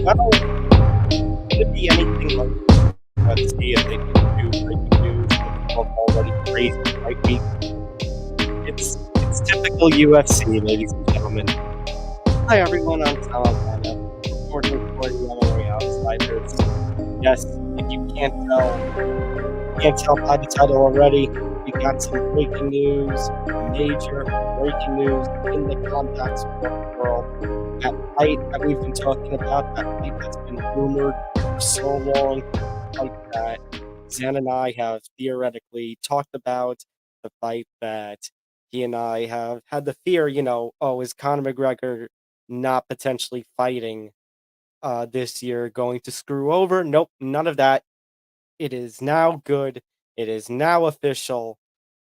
Well, could it be anything like UFC if they didn't do breaking news in the middle of already crazy fight week? It's typical UFC, ladies and gentlemen. Hi everyone, I'm Tom Albano, reporting for the MMA Outsiders. Yes, if you can't tell by the title already, we got some breaking news, major breaking news in the combat sport world. That fight that we've been talking about, that fight that's been rumored for so long, fight that Zan and I have theoretically talked about, the fight that he and I have had the fear, oh, is Conor McGregor not potentially fighting this year going to screw over? Nope, none of that. It is now good. It is now official.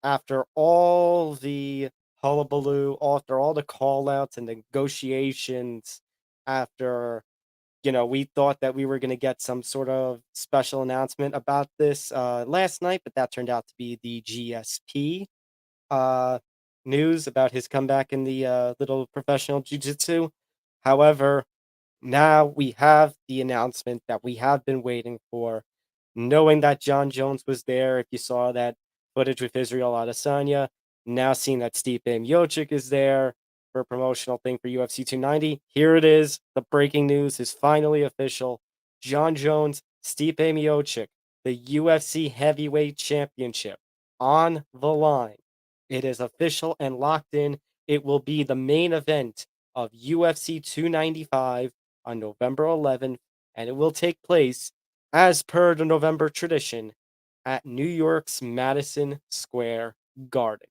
After all the hullabaloo, after all the call outs and negotiations, after we thought that we were going to get some sort of special announcement about this last night, but that turned out to be the GSP uh, news about his comeback in the little professional jiu-jitsu. However, now we have the announcement that we have been waiting for, knowing that Jon Jones was there. If you saw that footage with Israel Adesanya, now seeing that Stipe Miocic is there for a promotional thing for UFC 290. Here it is. The breaking news is finally official. Jon Jones, Stipe Miocic, the UFC Heavyweight Championship on the line. It is official and locked in. It will be the main event of UFC 295 on November 11th, and it will take place, as per the November tradition, at New York's Madison Square Garden.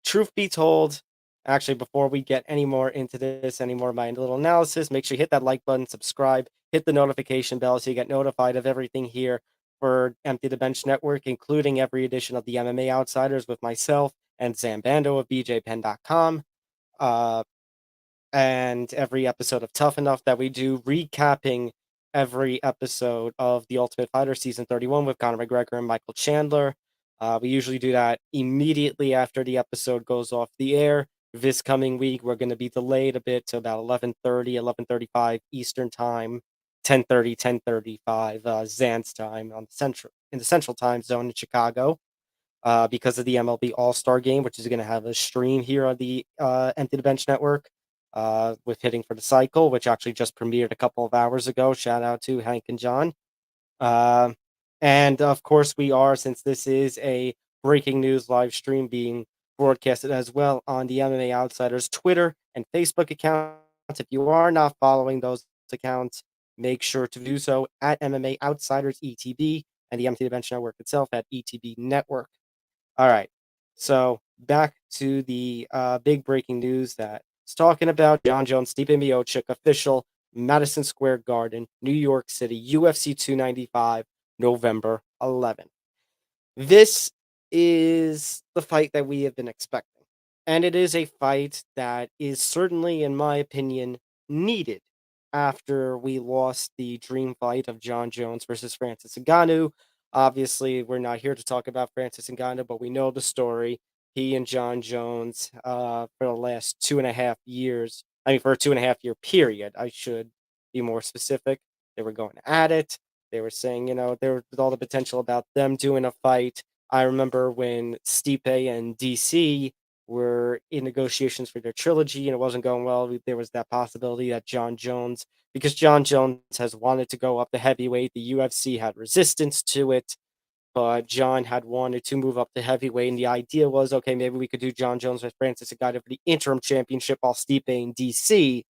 Truth be told, actually, before we get any more into this, any more of my little analysis, make sure you hit that like button, subscribe, hit the notification bell so you get notified of everything here for Empty the Bench Network, including every edition of the MMA Outsiders with myself and Zambando of BJPen.com. And every episode of Tough Enough that we do, recapping every episode of The Ultimate Fighter Season 31 with Conor McGregor and Michael Chandler. We usually do that immediately after the episode goes off the air. This coming week, we're going to be delayed a bit to about 11:30, 11:35 Eastern Time, 10:30, 10:35 Zan's time in the Central Time Zone in Chicago. Because of the MLB All-Star Game, which is going to have a stream here on the Empty the Bench Network with Hitting for the Cycle, which actually just premiered a couple of hours ago. Shout out to Hank and John. Um, and of course, we are, since this is a breaking news live stream being broadcasted as well on the MMA Outsiders Twitter and Facebook accounts. If you are not following those accounts, make sure to do so at MMA Outsiders ETB and the Empty the Bench Network itself at ETB Network. All right. So back to the big breaking news that is talking about Jon Jones, Stipe Miocic, official Madison Square Garden, New York City, UFC 295, November 11th. This is the fight that we have been expecting. And it is a fight that is certainly, in my opinion, needed after we lost the dream fight of Jon Jones versus Francis Ngannou. Obviously, we're not here to talk about Francis Ngannou, but we know the story. He and Jon Jones, for the last 2.5 years, for a 2.5 year period, I should be more specific, they were going at it. They were saying, there was all the potential about them doing a fight. I remember when Stipe and DC were in negotiations for their trilogy and it wasn't going well. There was that possibility that Jon Jones, because Jon Jones has wanted to go up to heavyweight, the UFC had resistance to it, but Jon had wanted to move up to heavyweight. And the idea was, okay, maybe we could do Jon Jones with Francis Ngannou for the interim championship while Stipe and DC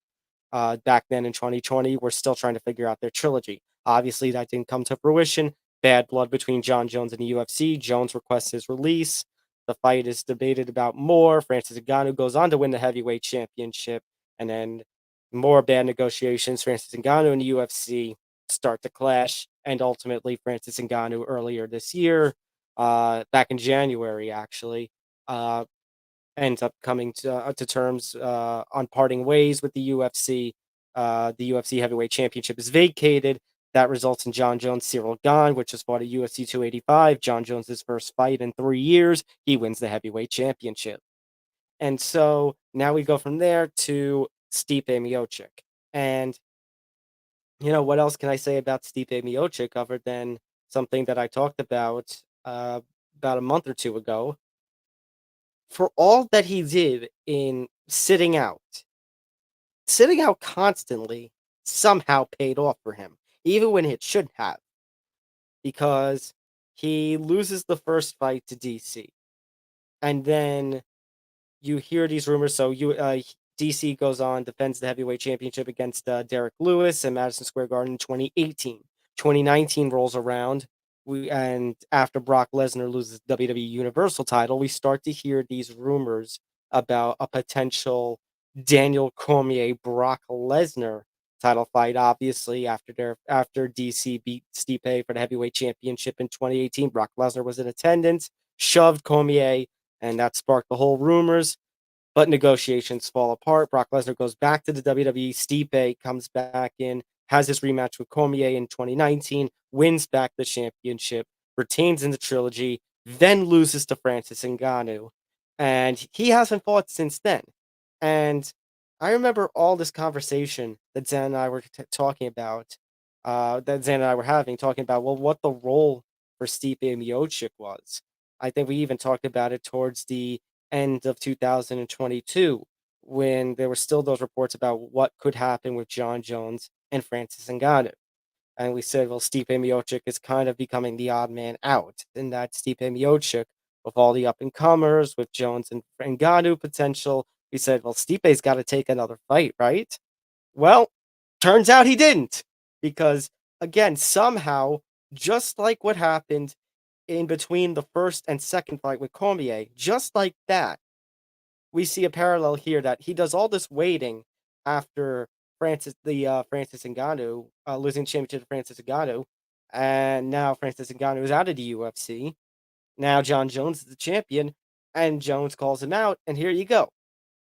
back then in 2020 were still trying to figure out their trilogy. Obviously, that didn't come to fruition. Bad blood between Jon Jones and the UFC. Jones requests his release. The fight is debated about more. Francis Ngannou goes on to win the heavyweight championship. And then more bad negotiations. Francis Ngannou and the UFC start to clash. And ultimately, Francis Ngannou earlier this year, back in January, actually, ends up coming to terms on parting ways with the UFC. The UFC Heavyweight Championship is vacated. That results in Jon Jones, Cyril Gane, which has fought at UFC 285. Jon Jones' first fight in 3 years. He wins the Heavyweight Championship. And so now we go from there to Stipe Miocic. And What else can I say about Stipe Miocic other than something that I talked about a month or two ago? For all that he did in sitting out constantly somehow paid off for him, even when it should have, because he loses the first fight to DC. And then you hear these rumors. So DC goes on, defends the heavyweight championship against Derek Lewis in Madison Square Garden in 2018. 2019 rolls around. And after Brock Lesnar loses the WWE Universal title, we start to hear these rumors about a potential Daniel Cormier Brock Lesnar title fight. Obviously, after DC beat Stipe for the heavyweight championship in 2018, Brock Lesnar was in attendance, shoved Cormier, and that sparked the whole rumors. But negotiations fall apart. Brock Lesnar goes back to the WWE. Stipe comes back in, has his rematch with Cormier in 2019, wins back the championship, retains in the trilogy, then loses to Francis Ngannou. And he hasn't fought since then. And I remember all this conversation that Zen and I were talking about, that Zen and I were having, talking about, well, what the role for Stipe Miocic was. I think we even talked about it towards the end of 2022 when there were still those reports about what could happen with Jon Jones and Francis Ngannou. And we said, well, Stipe Miocic is kind of becoming the odd man out, in that Stipe Miocic, with all the up and comers, with Jones and Ngannou potential, we said, well, Stipe's got to take another fight, right? Well, turns out he didn't, because again, somehow, just like what happened in between the first and second fight with Cormier, just like that, we see a parallel here that he does all this waiting after Francis Ngannou losing championship to Francis Ngannou, and now Francis Ngannou is out of the UFC. Now Jon Jones is the champion, and Jones calls him out, and here you go.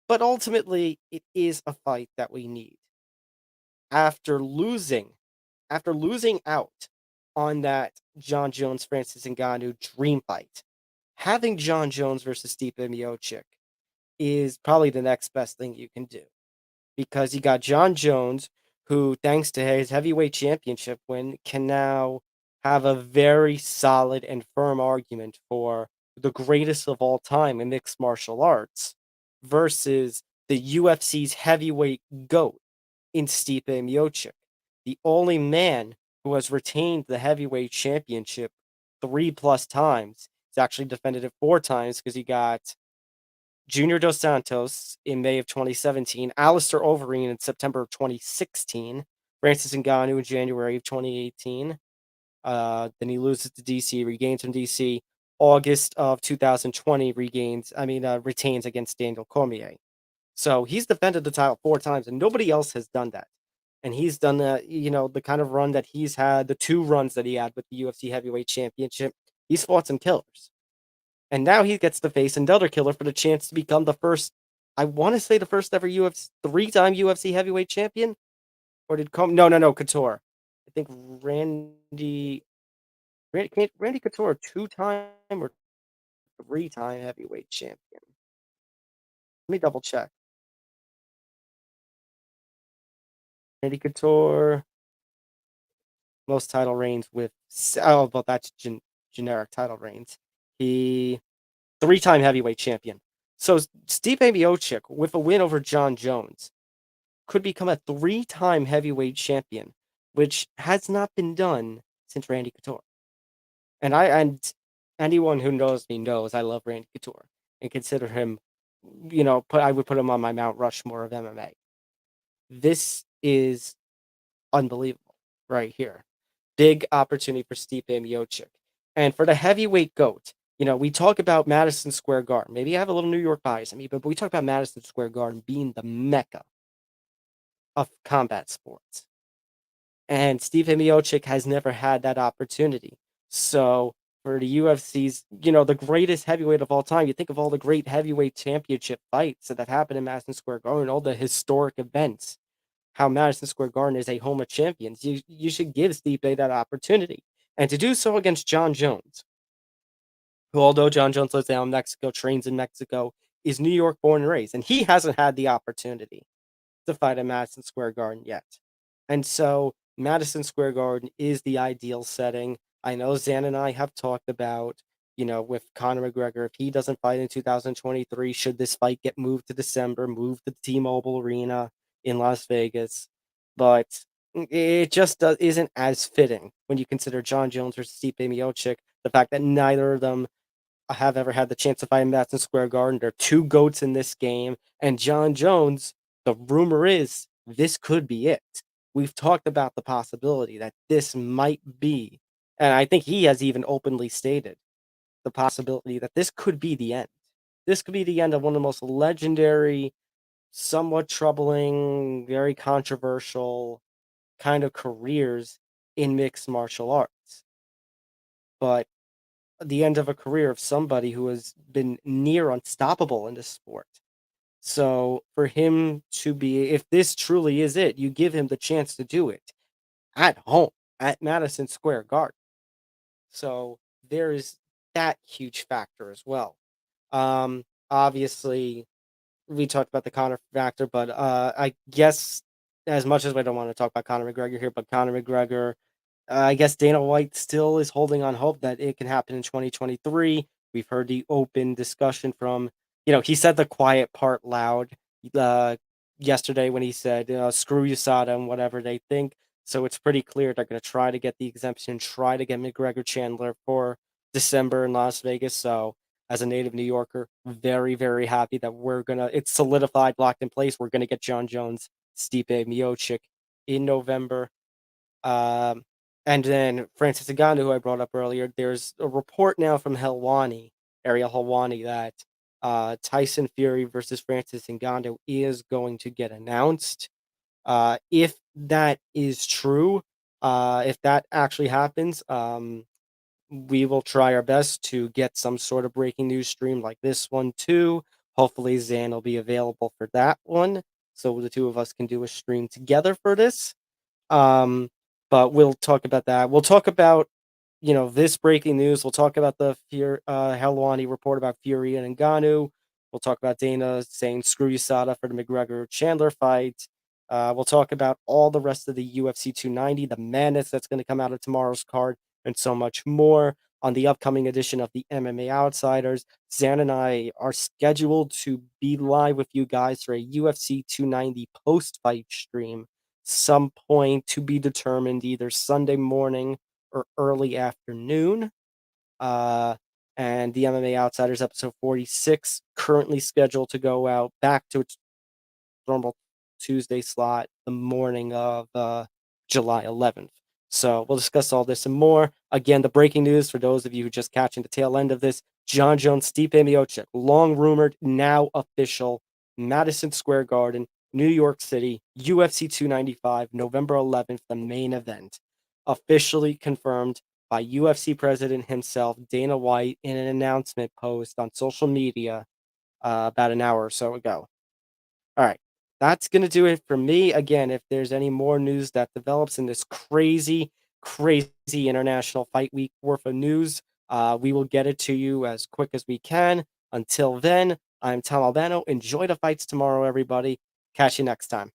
But ultimately, it is a fight that we need after losing out on that Jon Jones Francis Ngannou dream fight. Having Jon Jones versus Stipe Miocic is probably the next best thing you can do, because you got Jon Jones, who, thanks to his heavyweight championship win, can now have a very solid and firm argument for the greatest of all time in mixed martial arts, versus the UFC's heavyweight GOAT in Stipe Miocic, the only man who has retained the heavyweight championship 3+ times. He's actually defended it 4 times, because he got Junior Dos Santos in May of 2017, Alistair Overeem in September of 2016, Francis Ngannou in January of 2018. Then he loses to DC, regains from DC. August of 2020, retains against Daniel Cormier. So he's defended the title 4 times, and nobody else has done that. And he's done the kind of run that he's had, the 2 runs that he had with the UFC Heavyweight Championship. He's fought some killers. And now he gets to face another killer for the chance to become the first, I want to say, the first ever UFC 3-time UFC heavyweight champion. Or did no, Couture. I think Randy Couture 2-time or 3-time heavyweight champion. Let me double check. Randy Couture, most title reigns with, well, that's generic title reigns. He 3-time heavyweight champion. So Stipe Miocic, with a win over Jon Jones, could become a 3-time heavyweight champion, which has not been done since Randy Couture. And anyone who knows me knows I love Randy Couture and consider him, I would put him on my Mount Rushmore of MMA. This is unbelievable right here. Big opportunity for Stipe Miocic. And for the heavyweight GOAT, we talk about Madison Square Garden. Maybe I have a little New York bias in me, but we talk about Madison Square Garden being the mecca of combat sports. And Stipe Miocic has never had that opportunity. So for the UFC's, the greatest heavyweight of all time, you think of all the great heavyweight championship fights that have happened in Madison Square Garden, all the historic events, how Madison Square Garden is a home of champions. You should give Stipe that opportunity. And to do so against Jon Jones, who, although Jon Jones lives down in Mexico, trains in Mexico, is New York born and raised, and he hasn't had the opportunity to fight at Madison Square Garden yet. And so Madison Square Garden is the ideal setting. I know Zan and I have talked about, with Conor McGregor, if he doesn't fight in 2023, should this fight get moved to December, moved to the T-Mobile Arena in Las Vegas? But it just isn't as fitting when you consider Jon Jones versus Stipe Miocic, the fact that neither of them have ever had the chance to fight in Madison Square Garden. They're two goats in this game, and Jon Jones, the rumor is this could be it. We've talked about the possibility that this might be, and I think he has even openly stated the possibility that this could be the end. This could be the end of one of the most legendary, somewhat troubling, very controversial kind of careers in mixed martial arts. But the end of a career of somebody who has been near unstoppable in this sport. So for him to be, if this truly is it, you give him the chance to do it at home at Madison Square Garden. So there is that huge factor as well. Obviously, we talked about the Conor factor, but I guess as much as I don't want to talk about Conor McGregor here, but Conor McGregor, I guess Dana White still is holding on hope that it can happen in 2023. We've heard the open discussion from, he said the quiet part loud uh, yesterday when he said, screw USADA and whatever they think. So it's pretty clear they're going to try to get the exemption, try to get McGregor Chandler for December in Las Vegas. So as a native New Yorker, very, very happy that it's solidified, locked in place. We're going to get Jon Jones, Stipe Miocic in November. Um, and then Francis Ngannou, who I brought up earlier, there's a report now from Ariel Helwani, that Tyson Fury versus Francis Ngannou is going to get announced. If that is true, if that actually happens, we will try our best to get some sort of breaking news stream like this one too. Hopefully, Zan will be available for that one, so the two of us can do a stream together for this. Um, but we'll talk about that. We'll talk about, this breaking news. We'll talk about the Helwani report about Fury and Ngannou. We'll talk about Dana saying screw USADA for the McGregor Chandler fight. We'll talk about all the rest of the UFC 290, the madness that's going to come out of tomorrow's card, and so much more on the upcoming edition of the MMA Outsiders. Zan and I are scheduled to be live with you guys for a UFC 290 post-fight stream some point to be determined, either Sunday morning or early afternoon. Uh, and the MMA Outsiders episode 46 currently scheduled to go out back to its normal Tuesday slot the morning of July 11th. So we'll discuss all this and more. Again, the breaking news for those of you who are just catching the tail end of this: Jon Jones, Stipe Miocic, long rumored, now official, Madison Square Garden, New York City, UFC 295, November 11th, the main event. Officially confirmed by UFC president himself, Dana White, in an announcement post on social media about an hour or so ago. All right. That's going to do it for me. Again, if there's any more news that develops in this crazy, crazy international fight week worth of news, we will get it to you as quick as we can. Until then, I'm Tom Albano. Enjoy the fights tomorrow, everybody. Catch you next time.